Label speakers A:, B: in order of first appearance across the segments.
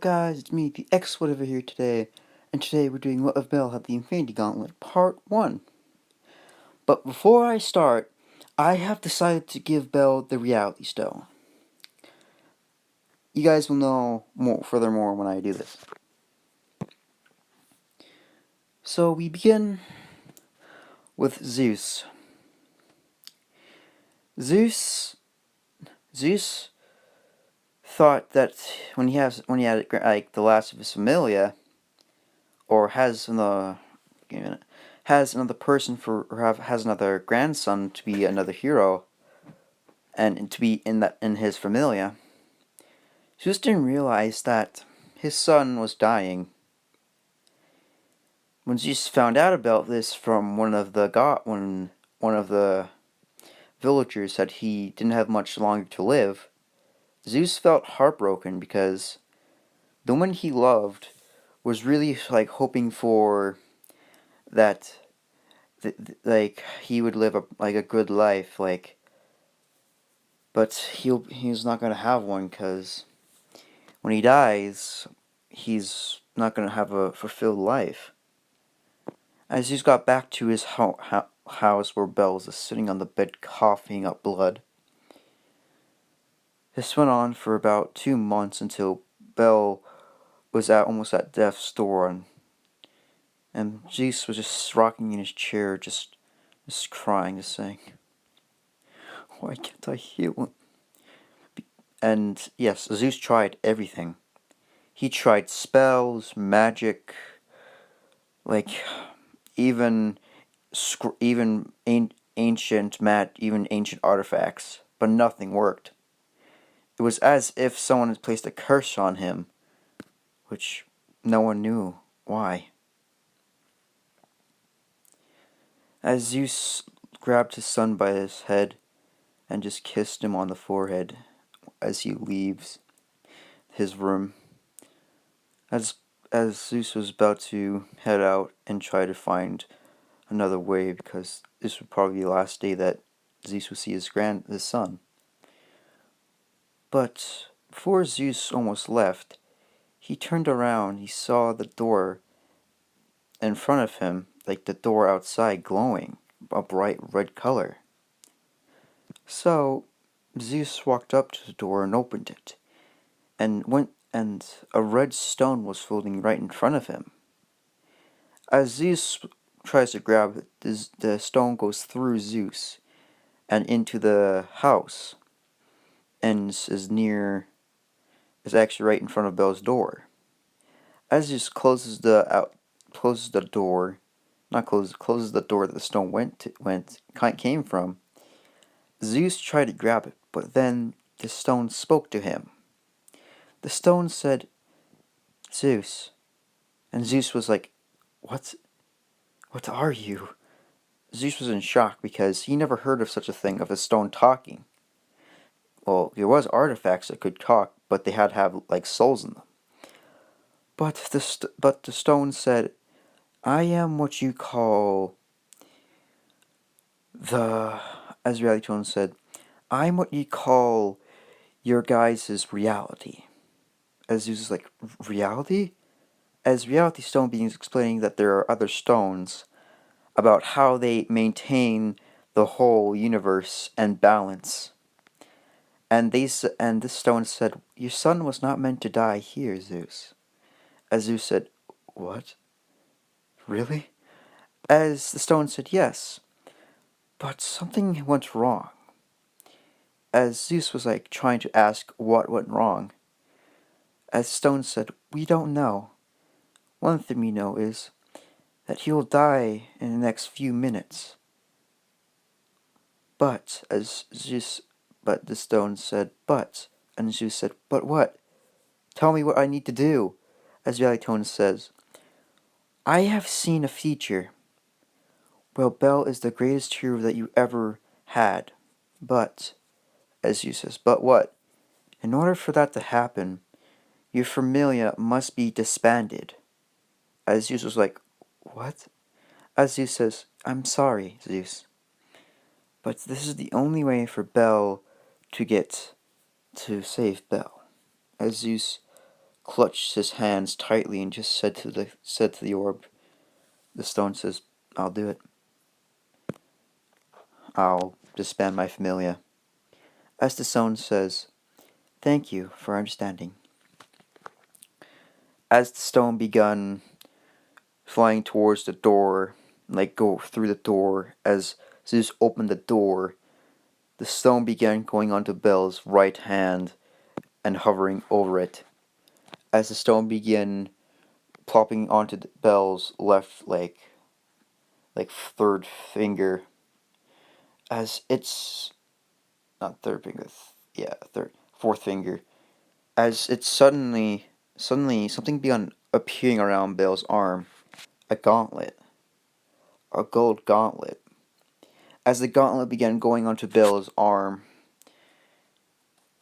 A: guys, it's me, the X-Whatever here today, and today we're doing What If Belle Had the Infinity Gauntlet, Part 1. But before I start, I have decided to give Belle the Reality Stone. You guys will know furthermore when I do this. So we begin with Zeus. Zeus thought that when he had like the last of his familia, or has another person has another grandson to be another hero, and to be in his familia. Zeus didn't realize that his son was dying. When Zeus found out about this from one of the villagers said he didn't have much longer to live, Zeus felt heartbroken because the woman he loved was really like hoping for that like he would live a good life, but he's not gonna have one, because when he dies, he's not gonna have a fulfilled life. As he's got back to his house where Belle's is sitting on the bed coughing up blood. This went on for about 2 months until Belle was almost at death's door, and Zeus was just rocking in his chair, just crying, just saying, "Why can't I heal him?" And yes, Zeus tried everything. He tried spells, magic, like even ancient artifacts, but nothing worked. It was as if someone had placed a curse on him, which no one knew why. As Zeus grabbed his son by his head and just kissed him on the forehead as he leaves his room, as Zeus was about to head out and try to find another way, because this would probably be the last day that Zeus would see his son. But before Zeus almost left, he turned around. He saw the door in front of him, like the door outside, glowing a bright red color. So Zeus walked up to the door and opened it, and a red stone was floating right in front of him. As Zeus tries to grab it, the stone goes through Zeus and into the house, and is actually right in front of Belle's door. As Zeus closes the door that the stone came from, Zeus tried to grab it, but then the stone spoke to him. The stone said, "Zeus." And Zeus was like, What are you?" Zeus was in shock because he never heard of such a thing, of a stone talking. Well, there was artifacts that could talk, but they had to have like souls in them. But the stone said, "I am what you call as Reality Stone said, I'm what you call your guys' reality." As Zeus is like, "Reality?" As Reality Stone begins explaining that there are other stones about how they maintain the whole universe and balance. And this stone said, "Your son was not meant to die here, Zeus." As Zeus said, "What? Really?" As the stone said, "Yes, but something went wrong." As Zeus was like trying to ask what went wrong, as Stone said, "We don't know. One thing we know is that he will die in the next few minutes." But the stone said, "But," and Zeus said, "But what? Tell me what I need to do." As Reality says, "I have seen a future. Well, Belle is the greatest hero that you ever had. But," as Zeus says, "but what? In order for that to happen, your familia must be disbanded." As Zeus was like, "What?" As Zeus says, "I'm sorry, Zeus, but this is the only way for Belle to save Belle." As Zeus clutched his hands tightly and just said to the orb. The stone says, "I'll do it. I'll disband my familia." As the stone says, "Thank you for understanding." As the stone began flying towards the door, like go through the door, as Zeus opened the door, the stone began going onto Bel's right hand and hovering over it. As the stone began plopping onto Bel's left leg, like third finger, as it's not third finger, fourth finger, as it suddenly something began appearing around Bel's arm, a gauntlet, a gold gauntlet. As the gauntlet began going onto Bel's arm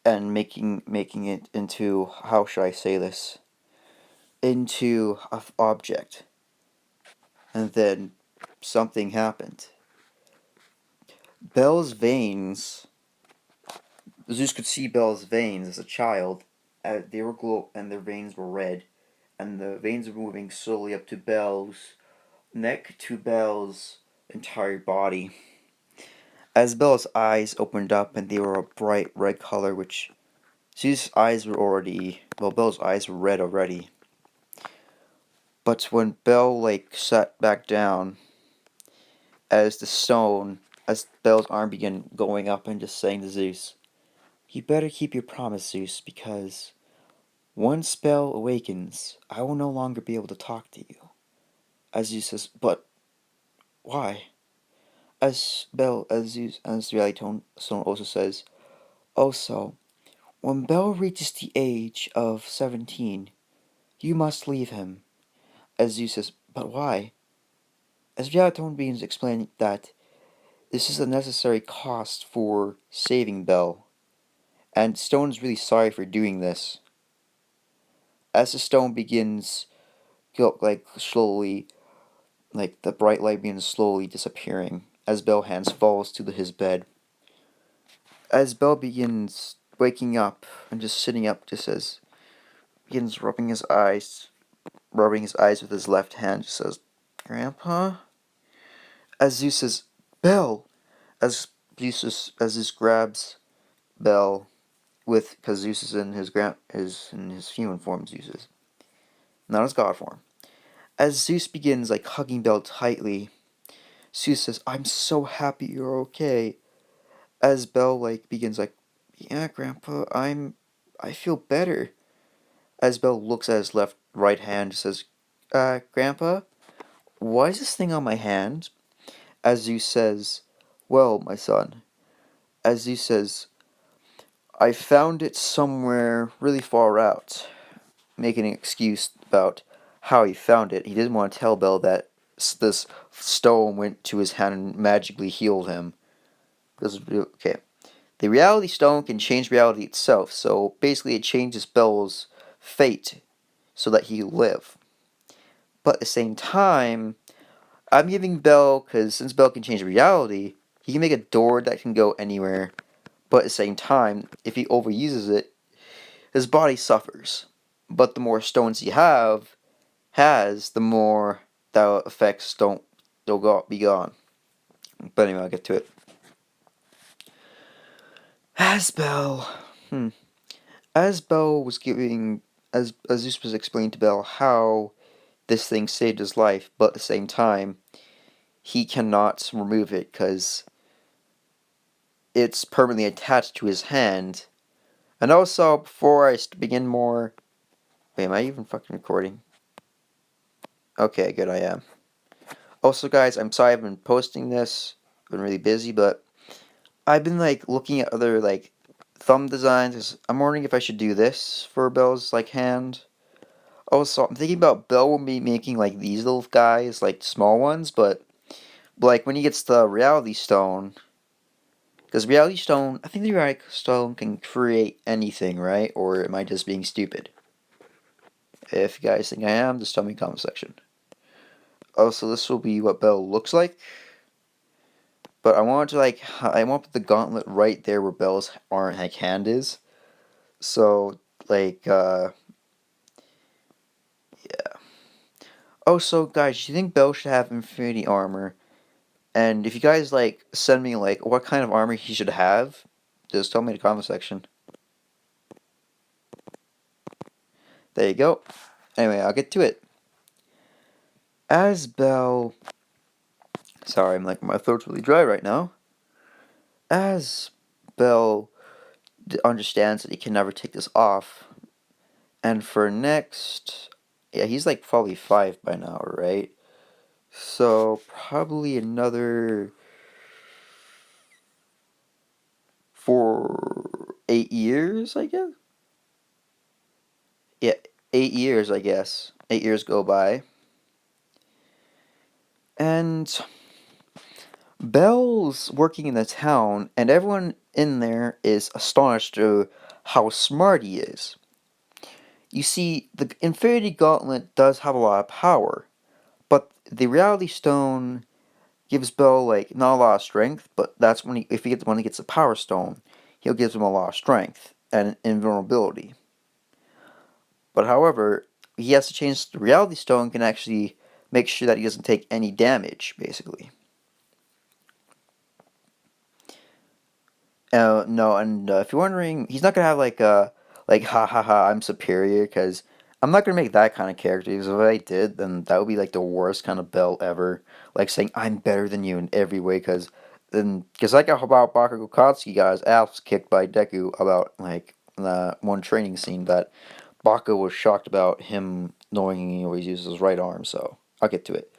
A: and making it into, how should I say this, into an object, and then something happened. Bel's veins, Zeus could see Bel's veins as a child. They were glow, and their veins were red, and the veins were moving slowly up to Bel's neck to Bel's entire body. As Bel's eyes opened up, and they were a bright red color, which Zeus' eyes were already, well, Bel's eyes were red already. But when Bel sat back down, as Bel's arm began going up and just saying to Zeus, "You better keep your promise, Zeus, because once Bel awakens, I will no longer be able to talk to you." As Zeus says, "But why?" As the reality stone also says, "Also, when Bel reaches the age of 17, you must leave him." As Zeus says, "But why?" As Viatone begins explaining that this is a necessary cost for saving Bel, and Stone is really sorry for doing this. As the stone begins, slowly, the bright light begins slowly disappearing, as Bel hands falls to his bed. As Bel begins waking up and just sitting up, begins rubbing his eyes with his left hand, just says, "Grandpa?" As Zeus says, "Bel!" As Zeus grabs Bel because Zeus is in his human form, Zeus is, not his god form. As Zeus begins hugging Bel tightly, Zeus says, "I'm so happy you're okay." As Bel begins "Yeah, Grandpa, I feel better." As Bel looks at his right hand, says, "Grandpa, why is this thing on my hand?" As Zeus says, "Well, my son," as Zeus says, "I found it somewhere really far out," making an excuse about how he found it. He didn't want to tell Bel that this stone went to his hand and magically healed him. Okay. The reality stone can change reality itself, so basically it changes Bel's fate so that he live. But at the same time, I'm giving Bel, because since Bel can change reality, he can make a door that can go anywhere. But at the same time, if he overuses it, his body suffers. But the more stones he has, the more the effects they'll be gone. But anyway, I'll get to it. As Bel, as Bel was giving, as Zeus was explaining to Bel how this thing saved his life, but at the same time, he cannot remove it because it's permanently attached to his hand. And also, before I begin more, wait, am I even fucking recording? Okay, good, I am. Also, guys, I'm sorry I've been posting this. I've been really busy, but I've been looking at other thumb designs. I'm wondering if I should do this for Bel's hand. Also, I'm thinking about Bel will be making these little guys, small ones, but when he gets the Reality Stone, because Reality Stone, I think the Reality Stone can create anything, right? Or am I just being stupid? If you guys think I am, just tell me in the comment section. Also, this will be what Bel looks like. But I want to I want to put the gauntlet right there where Bel's hand is. So Oh, so guys, do you think Bell should have infinity armor? And if you guys like send me like what kind of armor he should have, just tell me in the comment section. There you go. Anyway, I'll get to it. As Bell, sorry, I'm like my throat's really dry right now. As Bell understands that he can never take this off, and for next, yeah, he's like probably 5 by now, right? So probably another for 8 years, I guess. Yeah, 8 years, I guess. 8 years go by, and Bell's working in the town, and everyone in there is astonished to how smart he is. You see, the Infinity Gauntlet does have a lot of power, but the Reality Stone gives Bell like not a lot of strength. But that's when he gets the Power Stone, he'll give him a lot of strength and invulnerability. But however, he has to change the Reality Stone can actually make sure that he doesn't take any damage, basically. No, and if you're wondering, he's not gonna have like ha ha ha I'm superior because I'm not gonna make that kind of character. Because if I did, then that would be like the worst kind of Bell ever. Like saying I'm better than you in every way. Because like how about Bakugo Katsuki got his ass kicked by Deku about like one training scene that Bakugo was shocked about him knowing he always uses his right arm. So I'll get to it.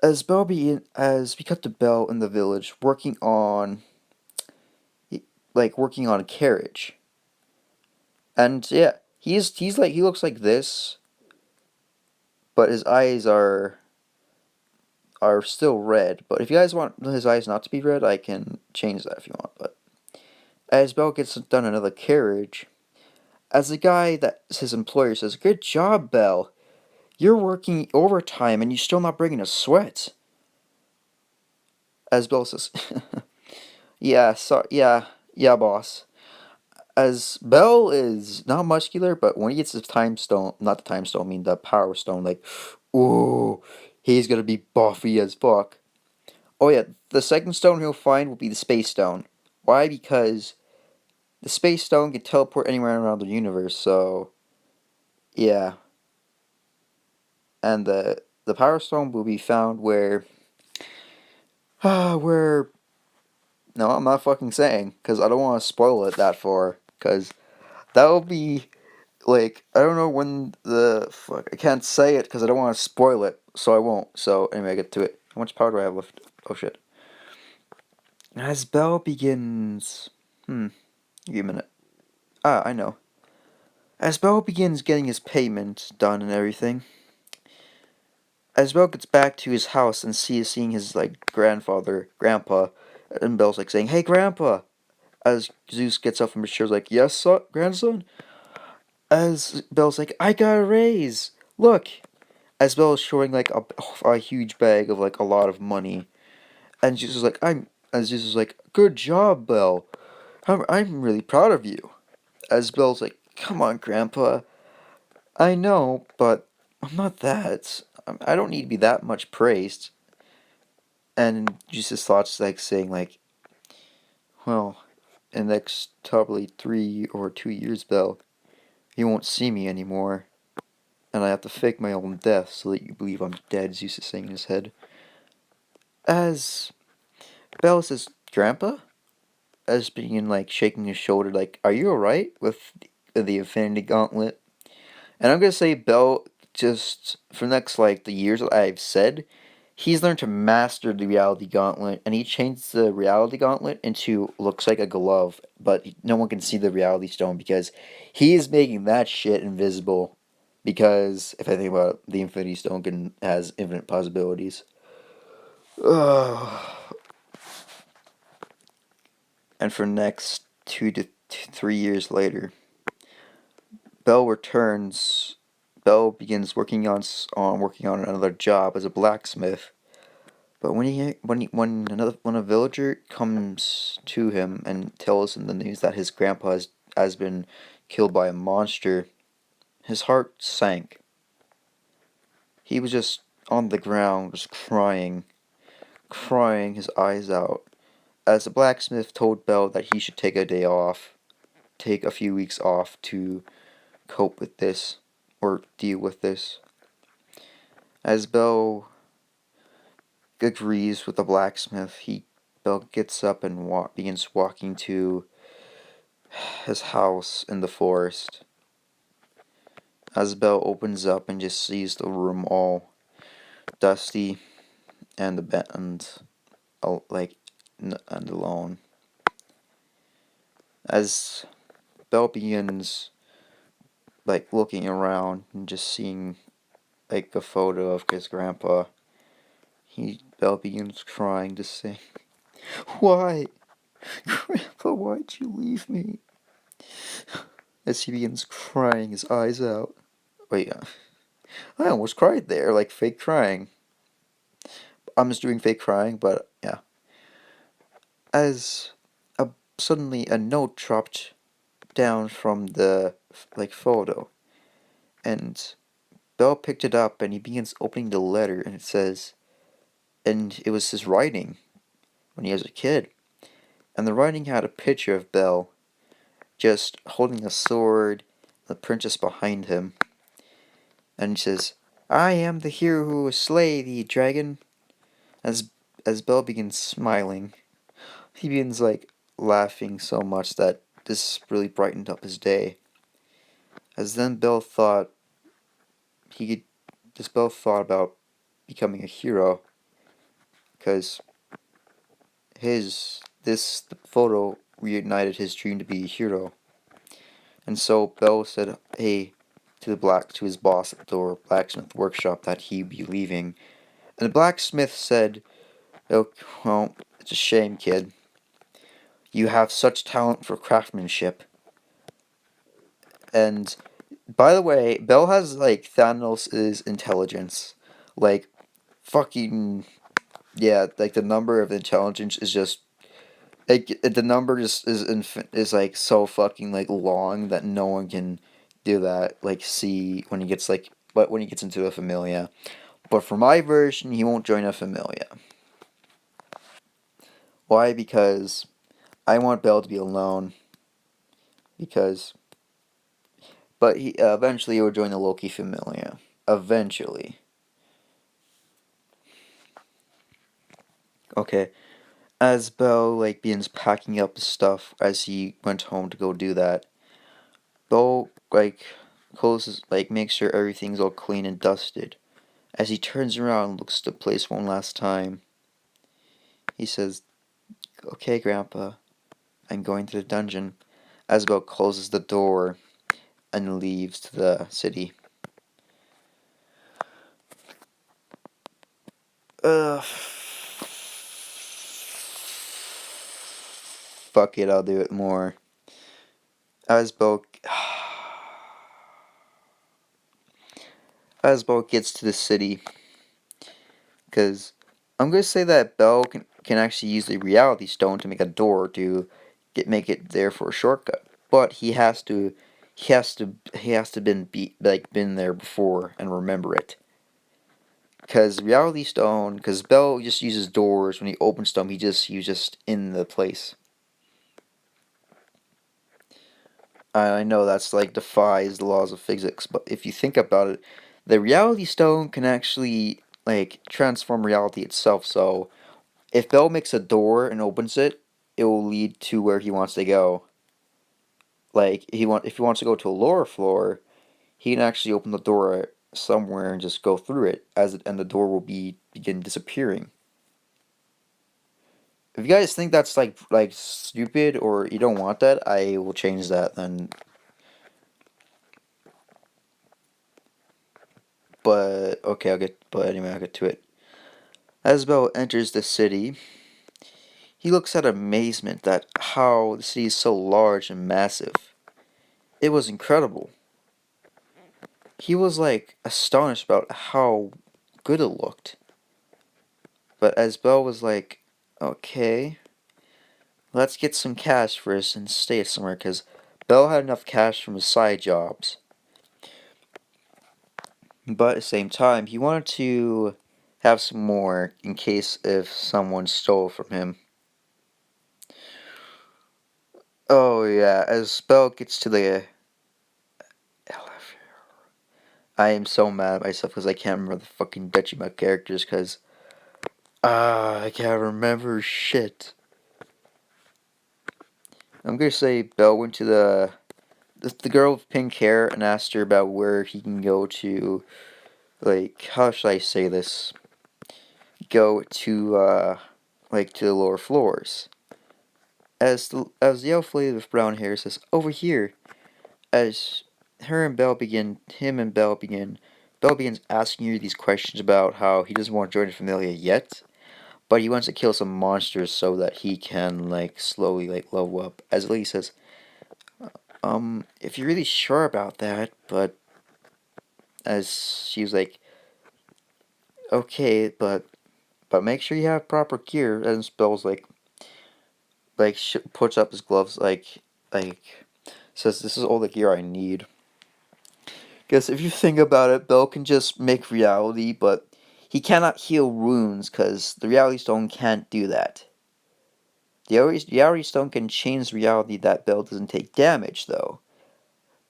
A: As we cut to Bell in the village working on a carriage. And yeah, he's like he looks like this, but his eyes are still red. But if you guys want his eyes not to be red, I can change that if you want. But as Bell gets done another carriage, as the guy that's his employer says, "Good job, Bell. You're working overtime and you're still not bringing a sweat." As Bell says, "Yeah, yeah, boss." As Bell is not muscular, but when he gets the time stone, not the time stone, I mean the power stone, like, ooh, he's gonna be buffy as fuck. Oh yeah, the second stone he'll find will be the space stone. Why? Because the space stone can teleport anywhere around the universe. So yeah, and the power stone will be found where, where. No, I'm not fucking saying because I don't want to spoil it that far. Because that will be like I don't know when the fuck I can't say it because I don't want to spoil it, so I won't. So anyway, I get to it. How much power do I have left? Oh shit! As Bell begins, give me a minute. Ah, I know. As Bell begins getting his payment done and everything, as Bell gets back to his house and seeing his like grandpa, and Bell's like saying, "Hey, grandpa!" As Zeus gets up from his chair, like, "Yes, son, grandson." As Bell's like, "I got a raise. Look." As well as showing like a huge bag of like a lot of money. And Jesus was like, as Jesus was like, "Good job, Bell. I'm really proud of you." As Bell's like, "Come on, Grandpa. I know, but I'm not that. I don't need to be that much praised." And Jesus thoughts like saying like, "Well, in the next probably 3 or 2 years, Bell, you won't see me anymore, and I have to fake my own death so that you believe I'm dead." Jesus is saying in his head. As Bell says, "Grandpa?" As being like shaking his shoulder, like, "Are you alright with the Infinity Gauntlet?" And I'm gonna say Bell just for the next like the years that I've said, he's learned to master the Reality Gauntlet, and he changed the Reality Gauntlet into looks like a glove, but no one can see the Reality Stone because he is making that shit invisible. Because if I think about it, the Infinity Stone has infinite possibilities. Ugh. And for next 2 to 3 years later, Bell returns. Bell begins working on another job as a blacksmith. But when a villager comes to him and tells him the news that his grandpa has been killed by a monster, his heart sank. he was just on the ground, just crying his eyes out, as the blacksmith told Bell that he should take a day off, take a few weeks off to cope with this, or deal with this. As Bell agrees with the blacksmith, Bell gets up and begins walking to his house in the forest. As Bell opens up and just sees the room all dusty and the bed and alone. As Bell begins looking around and just seeing a photo of his grandpa, Bell begins crying to say, "Why, Grandpa? Why'd you leave me?" As he begins crying his eyes out. Wait, I almost cried there, like fake crying. I'm just doing fake crying, but yeah. As suddenly a note dropped down from the photo, and Bell picked it up and he begins opening the letter, and it was his writing when he was a kid, and the writing had a picture of Bell just holding a sword, the princess behind him, and he says, "I am the hero who will slay thee, dragon." As Bell begins smiling, he begins laughing so much that this really brightened up his day. As then Bell thought he could, this Bell thought about becoming a hero, because the photo reignited his dream to be a hero. And so Bell said, "Hey," to his boss at the door, blacksmith workshop, that he'd be leaving. And the blacksmith said, "Oh, well, it's a shame, kid. You have such talent for craftsmanship." And by the way, Bell has Thanos' intelligence. Like fucking yeah, the number of intelligence is just the number just is so fucking long that no one can do that. See when he gets but when he gets into a familia. But for my version, he won't join a familia. Why? Because I want Bell to be alone. Because, but he eventually he will join the Loki familia. Eventually. Okay. As Bell begins packing up his stuff as he went home to go do that, Bell closes makes sure everything's all clean and dusted. As he turns around and looks at the place one last time, he says, "Okay, Grandpa, I'm going to the dungeon." As Bell closes the door and leaves to the city. Fuck it, I'll do it more. As Bell gets to the city, because I'm gonna say that Bell can actually use the reality stone to make a door to make it there for a shortcut, but he has to been there before and remember it. Because reality stone, because Bell just uses doors when he opens them, he's just in the place. I know that's defies the laws of physics, but if you think about it, the reality stone can actually transform reality itself. So if Bell makes a door and opens it, it will lead to where he wants to go. If he wants to go to a lower floor, he can actually open the door somewhere and just go through it and the door will begin disappearing. If you guys think that's stupid or you don't want that, I will change that then. But okay, I'll get to it. As Bell enters the city, he looks at amazement at how the city is so large and massive. It was incredible. He was astonished about how good it looked. But as Bell was "Okay, let's get some cash first and stay somewhere," because Bell had enough cash from his side jobs. but at the same time, he wanted to have some more in case if someone stole from him. Oh yeah, as Belle gets to the elevator, I am so mad at myself because I can't remember the fucking Dutchie characters because I can't remember shit. I'm gonna say Belle went to the girl with pink hair and asked her about where he can go to, like, how should I say this? Go to like to the lower floors. As the elf lady with brown hair says, over here. As him and Belle begins asking you these questions about how he doesn't want to join the Familia yet, but he wants to kill some monsters so that he can like slowly like level up. As Lily says, if you're really sure about that, but as she's like, okay, but make sure you have proper gear. And Belle's like puts up his gloves like says this is all the gear I need. Because if you think about it, Bell can just make reality, but he cannot heal wounds because the reality stone can't do that. The reality stone can change reality that Bell doesn't take damage though.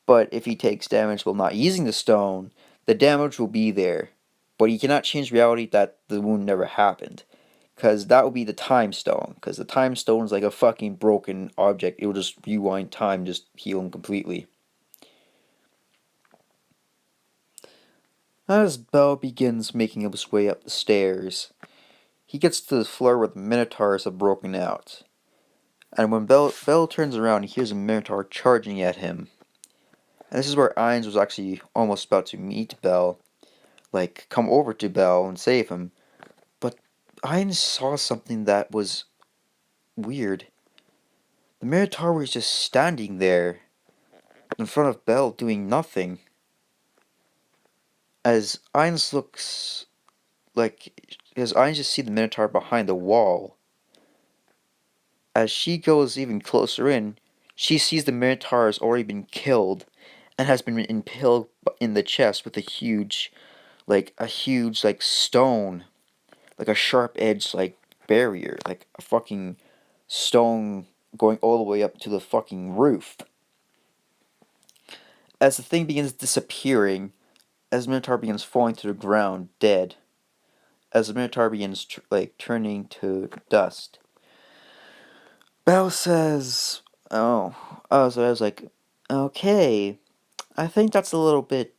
A: But if he takes damage while not using the stone, the damage will be there. But he cannot change reality that the wound never happened. Because that would be the time stone. Because the time stone is like a fucking broken object. It will just rewind time, just heal him completely. As Bell begins making his way up the stairs, he gets to the floor where the Minotaurs have broken out. And when Bell turns around, he hears a Minotaur charging at him. And this is where Ainz was actually almost about to meet Bell, like come over to Bell and save him. But Ainz saw something that was weird. The Minotaur was just standing there in front of Bell doing nothing. As Ainz looks like, as Ainz just see the Minotaur behind the wall. As she goes even closer in, she sees the Minotaur has already been killed and has been impaled in the chest with a huge like stone, like a sharp edged like barrier, like a fucking stone going all the way up to the fucking roof. As the thing begins disappearing, as the Minotaur begins falling to the ground dead, as the Minotaur begins turning to dust, Bell says, so I was like, okay, I think that's a little bit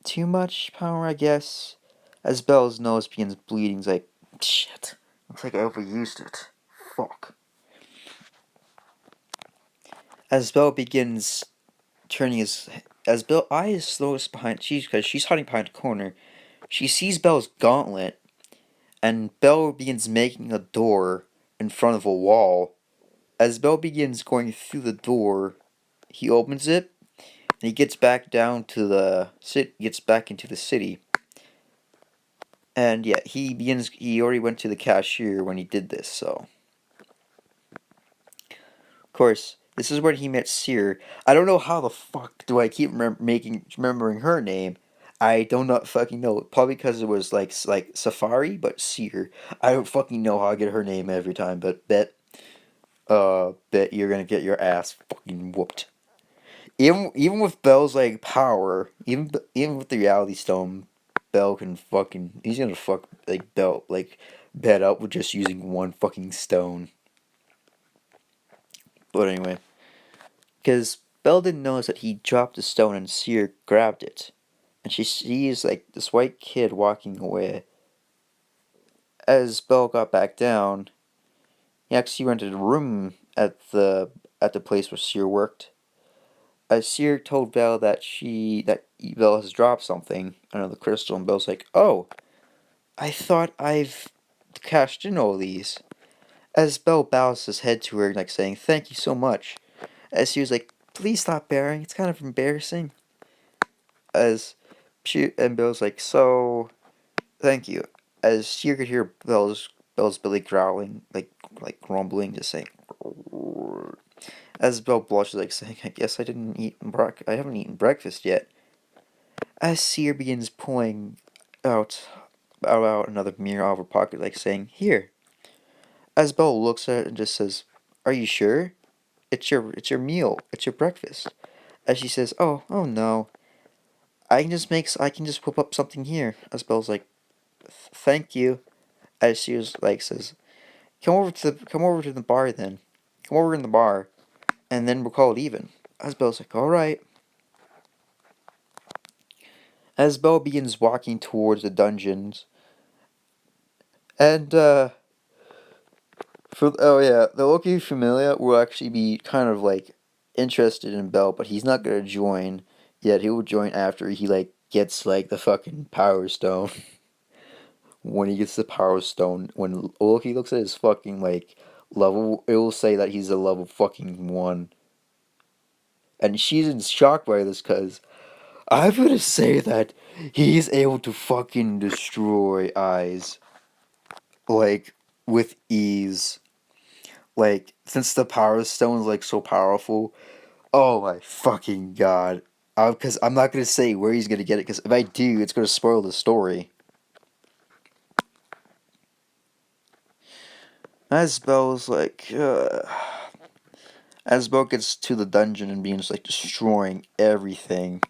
A: too much power, I guess. As Bell's nose begins bleeding, he's like, shit, looks like I overused it. Fuck. As Bell begins turning his, as Bell eyes slows behind, because she's hiding behind a corner, she sees Bell's gauntlet, and Bell begins making a door in front of a wall. As Bell begins going through the door, he opens it, and he gets back down to the gets back into the city. And yeah, he already went to the cashier when he did this, so. Of course, this is where he met Seer. I don't know how the fuck do I keep remembering her name. I do not fucking know. Probably because it was like Safari, but Seer. I don't fucking know how I get her name every time, but bet you're gonna get your ass fucking whooped. Even with Bell's like power, even with the Reality Stone, Bell can fucking he's gonna fuck like Bell like bet up with just using one fucking stone. But anyway, because Bell didn't notice that he dropped the stone and Seer grabbed it, and she sees like this white kid walking away. As Bell got back down, he actually rented a room at the place where Seer worked. Seer told Belle that Belle has dropped something, another crystal, and Belle's like, "Oh, I thought I've cashed in all these." As Belle bows his head to her, like saying, "Thank you so much." As she was like, "Please stop bearing. It's kind of embarrassing." As Belle's like, "So, thank you." As Seer could hear Belle's belly growling, like grumbling, just saying. As Belle blushes, like saying, "I guess I haven't eaten breakfast yet." As Seer begins pulling out out another mirror out of her pocket, like saying, "Here." As Bella looks at it and just says, "Are you sure? It's your meal. It's your breakfast." As she says, "Oh no, I can just whip up something here." As Bella's like, "Thank you." As she was like says, come over to the bar then. Come over in the bar, and then we'll call it even." As Bella's like, "All right." As Bella begins walking towards the dungeons, and the Loki Familia will actually be kind of like interested in Bell, but he's not gonna join yet. He will join after he like gets like the fucking Power Stone. When he gets the Power Stone, when Loki looks at his fucking like level, it will say that he's a level fucking 1. And she's in shock by this because I'm gonna say that he's able to fucking destroy eyes like with ease. Like, since the Power Stone is like so powerful, oh my fucking god. Because I'm not gonna say where he's gonna get it, because if I do, it's gonna spoil the story. As Bell's like, as Bell gets to the dungeon and begins like destroying everything.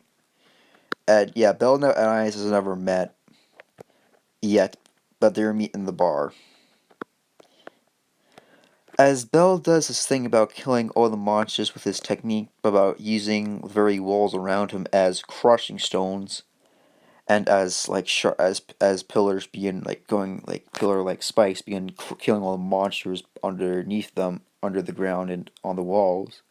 A: And yeah, Bell and Ice has never met yet, but they're meeting in the bar. As Bell does this thing about killing all the monsters with his technique about using the very walls around him as crushing stones, and as like as pillars begin like going like pillar like spikes begin killing all the monsters underneath them under the ground and on the walls.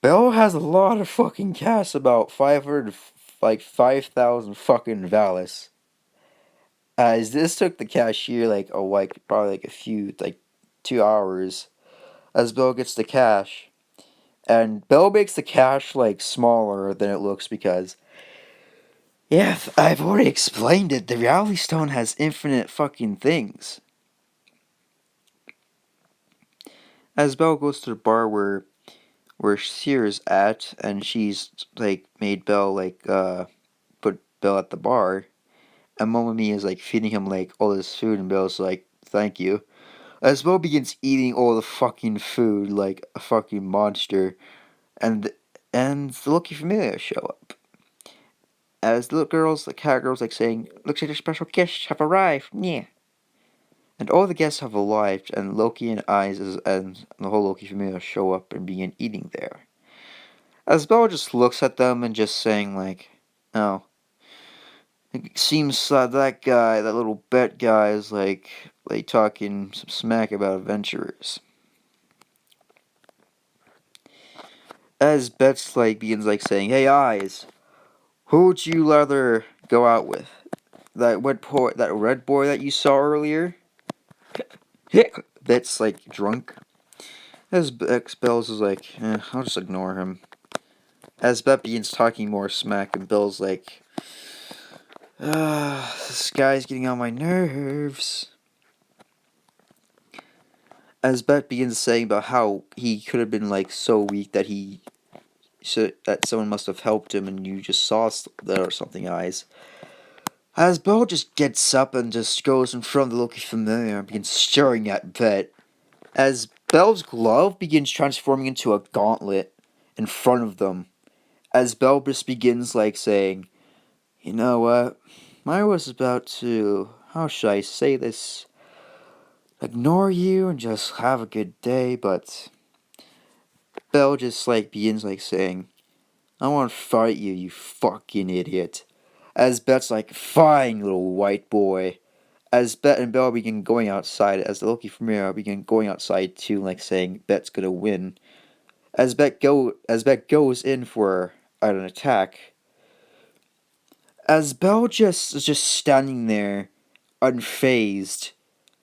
A: Bell has a lot of fucking cash, about 500 like 5,000 fucking Valis. As this took the cashier like probably like a few like 2 hours. As Bell gets the cash, and Bell makes the cash like smaller than it looks because yeah, I've already explained it. The Reality Stone has infinite fucking things. As Belle goes to the bar where Sears at, and she's like made Belle like put Belle at the bar, and Mommy is like feeding him like all this food, and Belle's like, "Thank you." As Belle begins eating all the fucking food like a fucking monster, and the Lucky Familia show up. As the little girls, the cat girls, like saying, "Looks like your special guests have arrived." Yeah. And all the guests have arrived, and Loki and and the whole Loki family show up and begin eating there. As Bella just looks at them and just saying like, "Oh, it seems that guy, that little bet guy, is like talking some smack about adventurers." As Bet's like begins like saying, "Hey, Eyes, who would you rather go out with? That red boy that you saw earlier?" Bet's like drunk. As Bells is like, I'll just ignore him. As Bet begins talking more smack, and Bill's like, this guy's getting on my nerves. As Bet begins saying about how he could have been like so weak that that someone must have helped him and you just saw that or something, Eyes. As Bell just gets up and just goes in front of the Loki familiar and begins staring at Bet. As Bell's glove begins transforming into a gauntlet in front of them. As Bell just begins like saying, "You know what? I was about to, how should I say this? Ignore you and just have a good day," but Bell just like begins like saying, "I want to fight you, you fucking idiot." As Bet's like, "Fine, little white boy." As Bet and Bell begin going outside, as the Loki from Mira begin going outside too, like saying Bet's gonna win. As Bet goes in for an attack, as Bell just is just standing there, unfazed,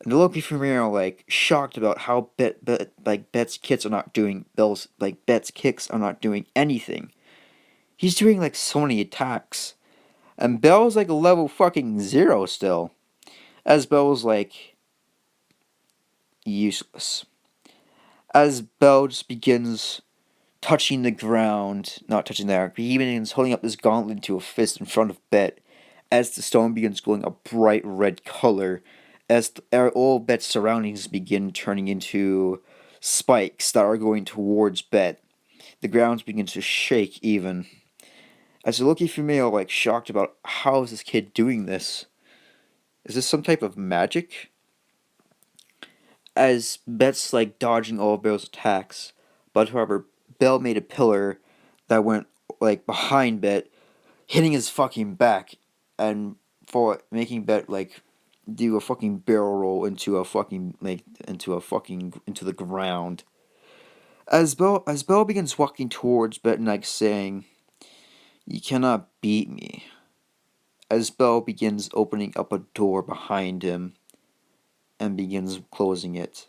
A: and the Loki from Mira like shocked about how Bet's kicks are not doing Bet's kicks are not doing anything. He's doing like so many attacks, and Bell's like a level fucking 0 still. As Bell's like useless. As Bell just begins touching the ground, not touching the ground. He begins holding up this gauntlet to a fist in front of Bet as the stone begins glowing a bright red color, as all Bet's surroundings begin turning into spikes that are going towards Bet. The ground begins to shake even. As the Loki female, shocked about how is this kid doing this? Is this some type of magic? As Bet's dodging all of Bell's attacks, but however, Bell made a pillar that went behind Bet, hitting his fucking back, and for making Bet do a fucking barrel roll into the ground. As Bell begins walking towards Bet and saying, "You cannot beat me." As Bell begins opening up a door behind him and begins closing it.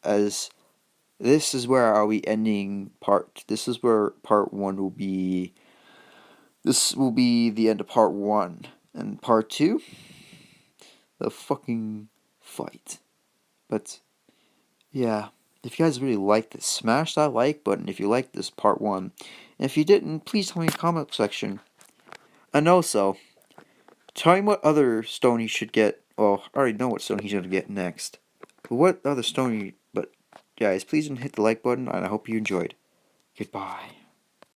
A: As this is where are we ending part. This is where part 1 will be. This will be the end of part 1. And part 2, the fucking fight. But yeah, if you guys really liked this, smash that like button if you liked this part 1. And if you didn't, please tell me in the comment section. And also, tell me what other stone he should get. Well, I already know what stone he's going to get next. But what other stone but guys, please don't hit the like button, and I hope you enjoyed. Goodbye.